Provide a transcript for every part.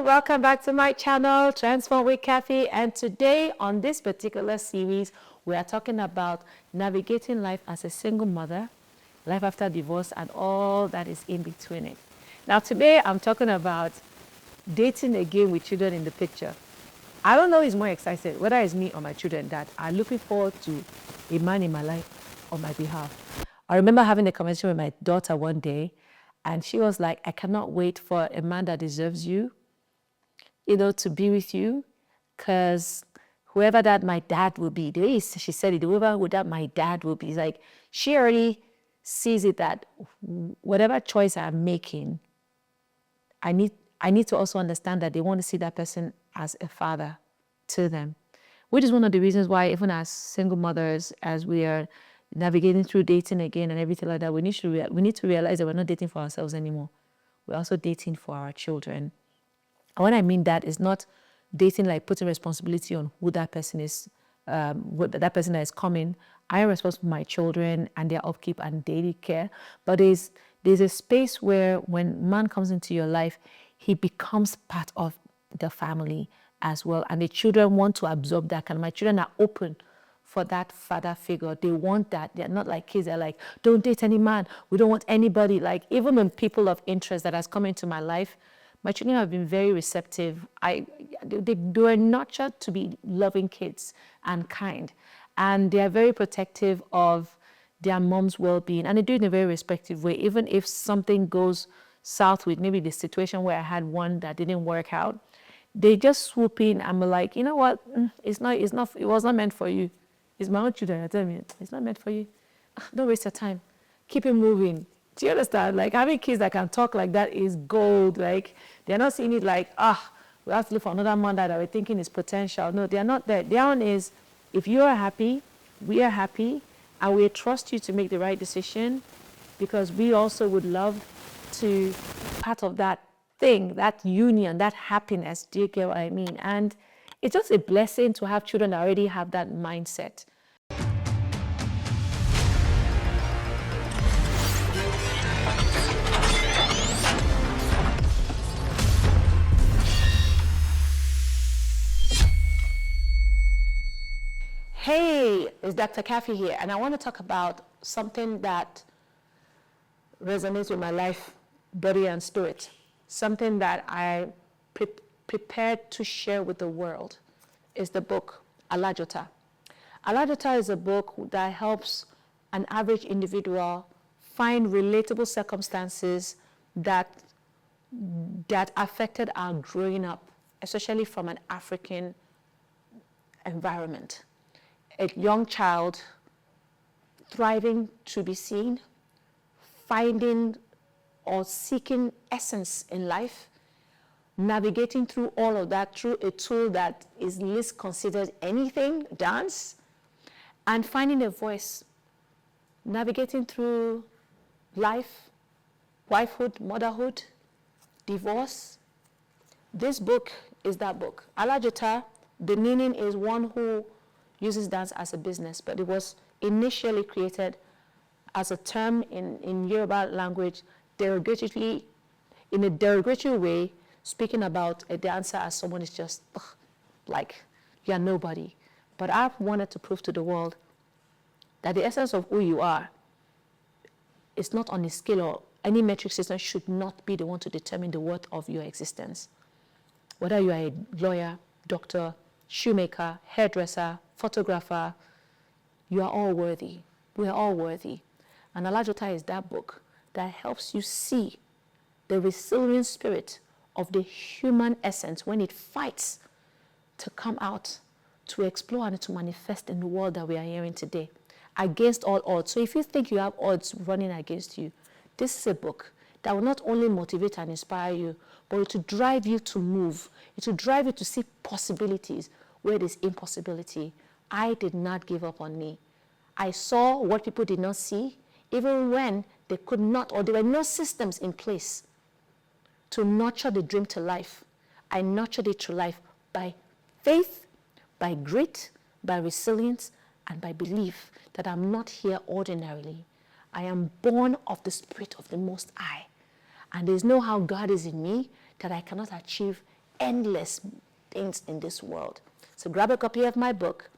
welcome back to my channel, Transform with Kaffy. And today on this particular series, we are talking about navigating life as a single mother, life after divorce, and all that is in between it. Now today I'm talking about dating again with children in the picture. I don't know who's more excited, whether it's me or my children that are looking forward to a man in my life on my behalf. I remember having a conversation with my daughter one day, and she was like, I cannot wait for a man that deserves you, to be with you, because whoever that my dad will be, the way she said it, whoever that my dad will be, like, she already sees it that whatever choice I'm making, I need to also understand that they want to see that person as a father to them, which is one of the reasons why even as single mothers, as we are navigating through dating again and everything like that, we need to realize that we're not dating for ourselves anymore. We're also dating for our children. And when I mean that, it's not dating like putting responsibility on who that person is, that person that is coming. I am responsible for my children and their upkeep and daily care. But there's a space where when man comes into your life, he becomes part of the family as well. And the children want to absorb that. And my children are open for that father figure. They want that. They're not like kids. They're like, don't date any man. We don't want anybody. Like, even when people of interest that has come into my life, my children have been very receptive. They were nurtured to be loving kids and kind. And they are very protective of their mom's well-being. And they do it in a very respectful way. Even if something goes south with maybe the situation where I had one that didn't work out, they just swoop in and be like, you know what? It was not meant for you. It's my own children. I tell me, it's not meant for you. Don't waste your time. Keep it moving. Do you understand? Like, having kids that can talk like that is gold. Like, they're not seeing it like, we have to look for another man that we're thinking is potential. No, they're not there. Their own is, if you are happy, we are happy, and we trust you to make the right decision, because we also would love to be part of that thing, that union, that happiness. Do you get what I mean? And it's just a blessing to have children that already have that mindset. Hey, it's Dr. Kaffy here, and I want to talk about something that resonates with my life, body, and spirit. Something that I prepared to share with the world is the book Alajota. Alajota is a book that helps an average individual find relatable circumstances that affected our growing up, especially from an African environment. A young child thriving to be seen, finding or seeking essence in life, navigating through all of that through a tool that is least considered anything, dance, and finding a voice, navigating through life, wifehood, motherhood, divorce. This book is that book. Alajota, the meaning is one who uses dance as a business, but it was initially created as a term in Yoruba language, derogatively, in a derogatory way, speaking about a dancer as someone is just like, you're nobody. But I've wanted to prove to the world that the essence of who you are is not on a scale, or any metric system should not be the one to determine the worth of your existence. Whether you are a lawyer, doctor, shoemaker, hairdresser, photographer, you are all worthy. We are all worthy. And Alajota is that book that helps you see the resilient spirit of the human essence when it fights to come out, to explore and to manifest in the world that we are hearing today, against all odds. So if you think you have odds running against you, this is a book that will not only motivate and inspire you, but it will drive you to move. It will drive you to see possibilities where there's impossibility. I did not give up on me. I saw what people did not see, even when they could not, or there were no systems in place to nurture the dream to life. I nurtured it to life by faith, by grit, by resilience, and by belief that I'm not here ordinarily. I am born of the Spirit of the Most High. And there's no how God is in me that I cannot achieve endless things in this world. So grab a copy of my book.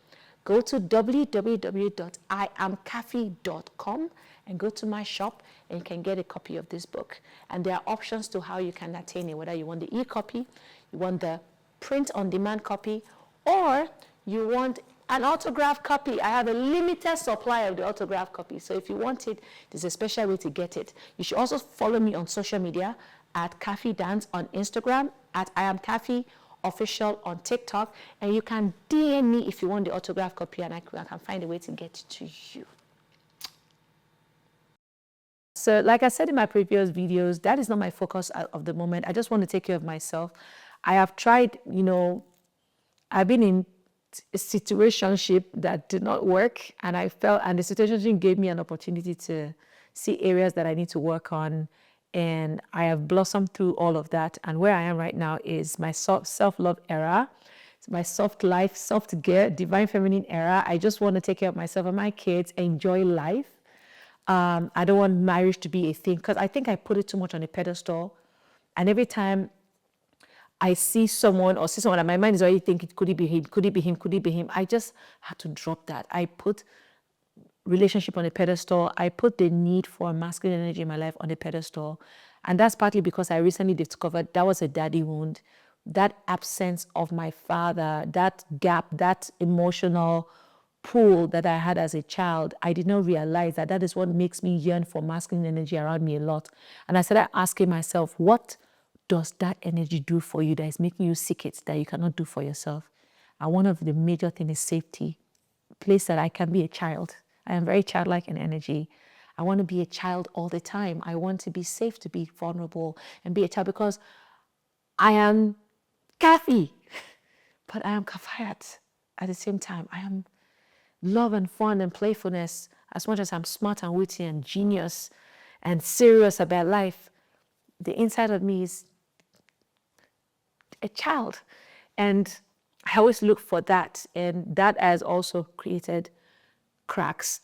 Go to www.iamkaffy.com and go to my shop, and you can get a copy of this book. And there are options to how you can attain it, whether you want the e-copy, you want the print-on-demand copy, or you want an autographed copy. I have a limited supply of the autographed copy. So if you want it, there's a special way to get it. You should also follow me on social media at Kaffy Dance on Instagram, at I Am Kaffy Official on TikTok, and you can DM me if you want the autographed copy, and I can find a way to get it to you. So like I said in my previous videos, that is not my focus of the moment. I just want to take care of myself. I have tried, I've been in a situationship that did not work, and the situationship gave me an opportunity to see areas that I need to work on, and I have blossomed through all of that. And where I am right now is my self-love era, my soft life, soft gear, divine feminine era. I just want to take care of myself and my kids, enjoy life. I don't want marriage to be a thing, because I think I put it too much on a pedestal, and every time I see someone and my mind is already thinking, could it be him? Could it be him? Could it be him? I just had to drop that. I put relationship on a pedestal. I put the need for masculine energy in my life on a pedestal. And that's partly because I recently discovered that was a daddy wound. That absence of my father, that gap, that emotional pool that I had as a child, I did not realize that that is what makes me yearn for masculine energy around me a lot. And I started asking myself, what does that energy do for you that is making you seek it, that you cannot do for yourself? And one of the major things is safety. Place that I can be a child. I am very childlike in energy. I want to be a child all the time. I want to be safe, to be vulnerable, and be a child, because I am Kaffy, but I am Kaffayat at the same time. I am love and fun and playfulness. As much as I'm smart and witty and genius and serious about life, the inside of me is a child. And I always look for that. And that has also created cracks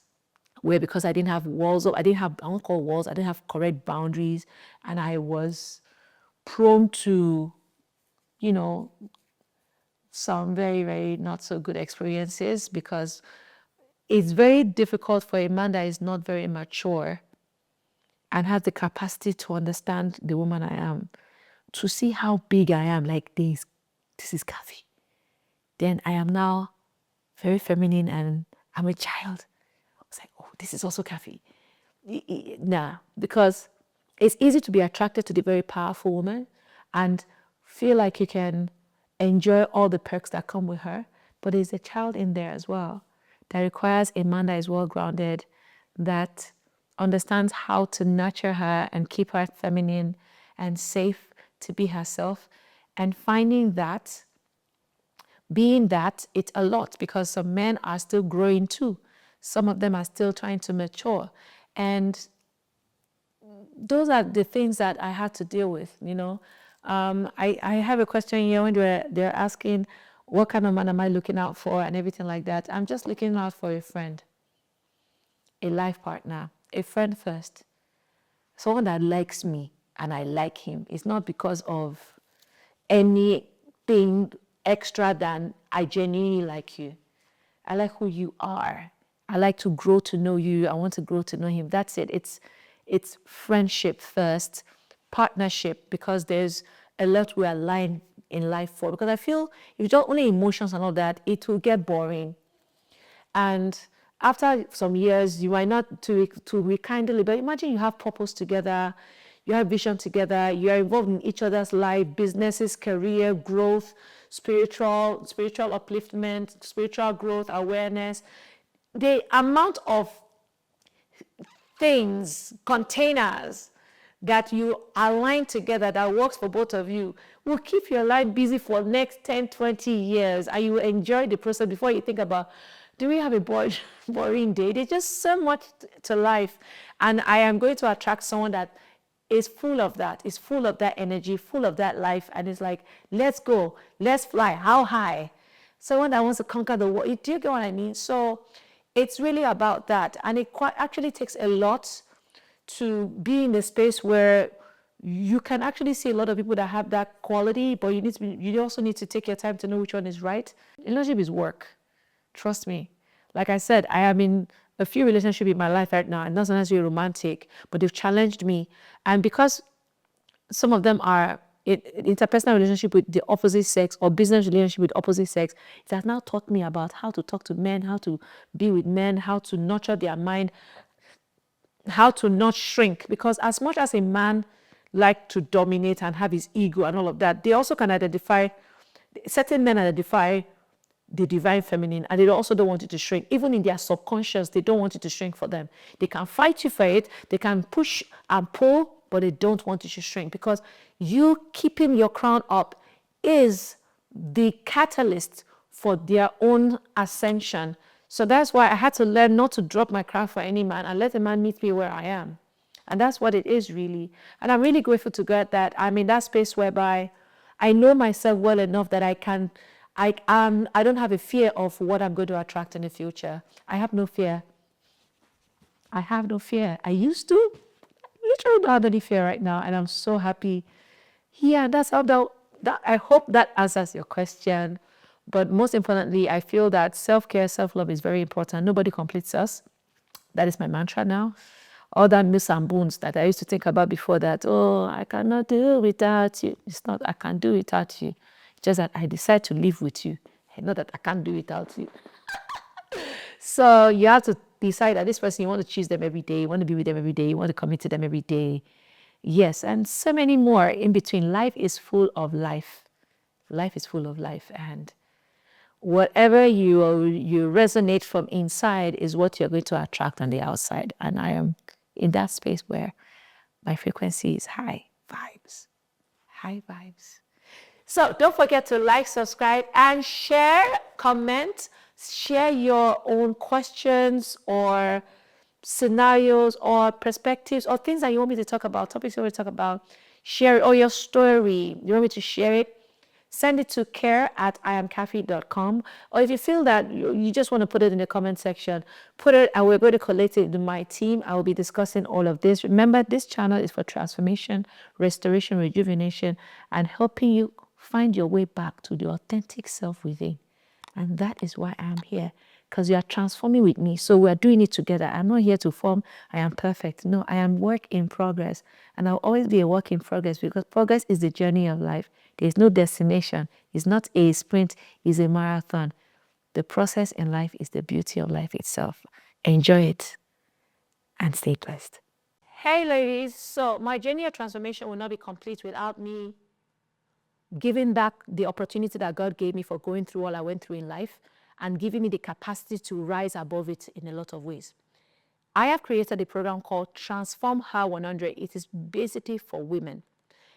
where, because I didn't have walls, I won't call walls, I didn't have correct boundaries, and I was prone to, some very, very not so good experiences, because it's very difficult for a man that is not very mature and has the capacity to understand the woman I am, to see how big I am, like this is Kaffy. Then I am now very feminine and I'm a child. I was like, oh, this is also Kaffy. Nah, because it's easy to be attracted to the very powerful woman and feel like you can enjoy all the perks that come with her, but there's a child in there as well that requires a man that is well-grounded, that understands how to nurture her and keep her feminine and safe to be herself. And finding that, being that, it's a lot, because some men are still growing too. Some of them are still trying to mature. And those are the things that I had to deal with, I have a question here when they're asking, what kind of man am I looking out for and everything like that. I'm just looking out for a friend, a life partner, a friend first. Someone that likes me and I like him. It's not because of anything extra than I genuinely like you. I like who you are. I like to grow to know you. I want to grow to know him. That's it. It's friendship first, partnership, because there's a lot we align in life for. Because I feel if just only emotions and all that, it will get boring. And after some years, you might not to rekindle it, but imagine you have purpose together, you have vision together, you are involved in each other's life, businesses, career, growth, spiritual upliftment, spiritual growth, awareness. The amount of things, containers that you align together that works for both of you will keep your life busy for the next 10, 20 years, and you will enjoy the process before you think about, do we have a boring day? There's just so much to life. And I am going to attract someone that is full of that, is full of that energy, full of that life, and it's like, let's go, let's fly. How high? Someone that wants to conquer the world. Do you get what I mean? So it's really about that. And it actually takes a lot to be in a space where You can actually see a lot of people that have that quality, but you also need to take your time to know which one is right. Relationship is work. Trust me. Like I said, I am in a few relationships in my life right now, and not necessarily romantic, but they've challenged me. And because some of them are interpersonal relationship with the opposite sex or business relationship with opposite sex, it has now taught me about how to talk to men, how to be with men, how to nurture their mind, how to not shrink. Because as much as a man like to dominate and have his ego and all of that, they also can identify, certain men identify the divine feminine, and they also don't want it to shrink. Even in their subconscious, they don't want it to shrink for them. They can fight you for it, they can push and pull, but they don't want it to shrink, because you keeping your crown up is the catalyst for their own ascension. So that's why I had to learn not to drop my crown for any man and let the man meet me where I am. And that's what it is, really. And I'm really grateful to God that I'm in that space whereby I know myself well enough that I don't have a fear of what I'm going to attract in the future. I have no fear. I have no fear. I used to. Literally don't have any fear right now, and I'm so happy. Yeah, that's how that I hope that answers your question. But most importantly, I feel that self-care, self-love is very important. Nobody completes us. That is my mantra now. All that myths and bones that I used to think about before that, oh, I cannot do without you. It's not I can't do without you. It's just that I decide to live with you. Not that I can't do without you. So you have to decide that this person, you want to choose them every day, you want to be with them every day, you want to commit to them every day. Yes, and so many more in between. Life is full of life. Life is full of life. And whatever you resonate from inside is what you're going to attract on the outside. And I am in that space where my frequency is high vibes. High vibes. So don't forget to like, subscribe, and share, comment, share your own questions or scenarios or perspectives or things that you want me to talk about, topics you want me to talk about. Share it, or your story. You want me to share it? Send it to care@iamkaffy.com. Or if you feel that you just want to put it in the comment section, put it and we're going to collate it in my team. I will be discussing all of this. Remember, this channel is for transformation, restoration, rejuvenation, and helping you find your way back to the authentic self within. And that is why I'm here, because you are transforming with me. So we're doing it together. I'm not here to form, I am perfect. No, I am work in progress. And I'll always be a work in progress, because progress is the journey of life. There's no destination. It's not a sprint, it's a marathon. The process in life is the beauty of life itself. Enjoy it and stay blessed. Hey ladies, so my journey of transformation will not be complete without me giving back the opportunity that God gave me for going through all I went through in life and giving me the capacity to rise above it in a lot of ways. I have created a program called Transform Her 100. It is basically for women.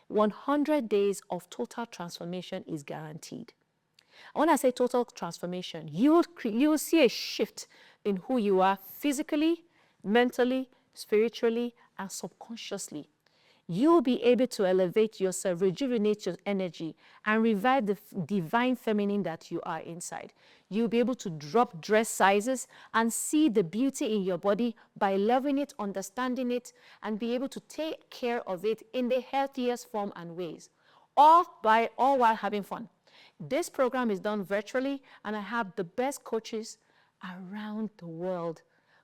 100 days of total transformation is guaranteed. When I say total transformation, you will see a shift in who you are physically, mentally, spiritually, and subconsciously. You will be able to elevate yourself, rejuvenate your energy, and revive the divine feminine that you are inside. You'll be able to drop dress sizes and see the beauty in your body by loving it, understanding it, and be able to take care of it in the healthiest form and ways, all while having fun. This program is done virtually, and I have the best coaches around the world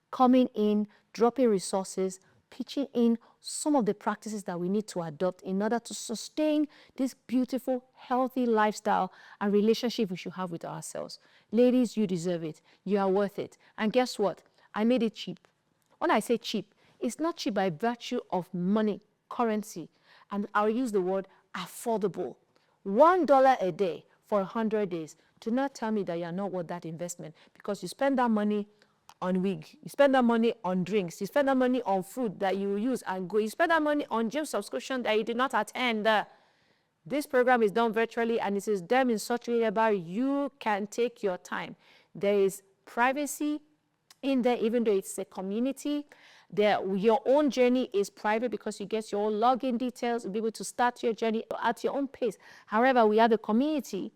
coming in, dropping resources, pitching in some of the practices that we need to adopt in order to sustain this beautiful, healthy lifestyle and relationship we should have with ourselves. Ladies, you deserve it. You are worth it. And guess what? I made it cheap. When I say cheap, it's not cheap by virtue of money, currency, and I'll use the word affordable. $1 a day for 100 days. Do not tell me that you are not worth that investment, because you spend that money on wig, you spend that money on drinks, you spend that money on food that you use and go, you spend that money on gym subscription that you did not attend. This program is done virtually, and it is done in such a way whereby you can take your time. There is privacy in there, even though it's a community. Your own journey is private because you get your own login details. You'll be able to start your journey at your own pace. However, we have a community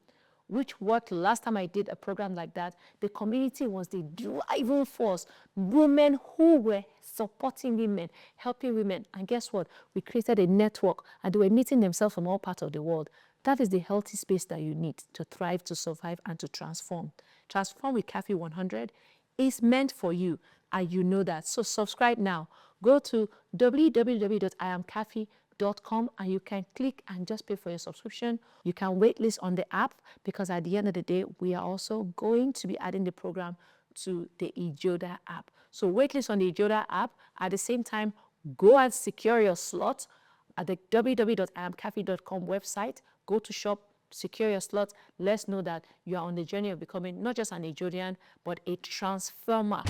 which worked last time I did a program like that. The community was the driving force. Women who were supporting women, helping women. And guess what? We created a network and they were meeting themselves from all parts of the world. That is the healthy space that you need to thrive, to survive, and to transform. Transform with Kaffy 100 is meant for you, and you know that. So subscribe now. Go to www.iamkaffy.com and you can click and just pay for your subscription. You can waitlist on the app because at the end of the day, we are also going to be adding the program to the Ijoda app. So waitlist on the Ijoda app. At the same time, go and secure your slot at the www.iamkaffy.com website. Go to shop, secure your slot. Let's know that you are on the journey of becoming not just an Ijodian, but a transformer.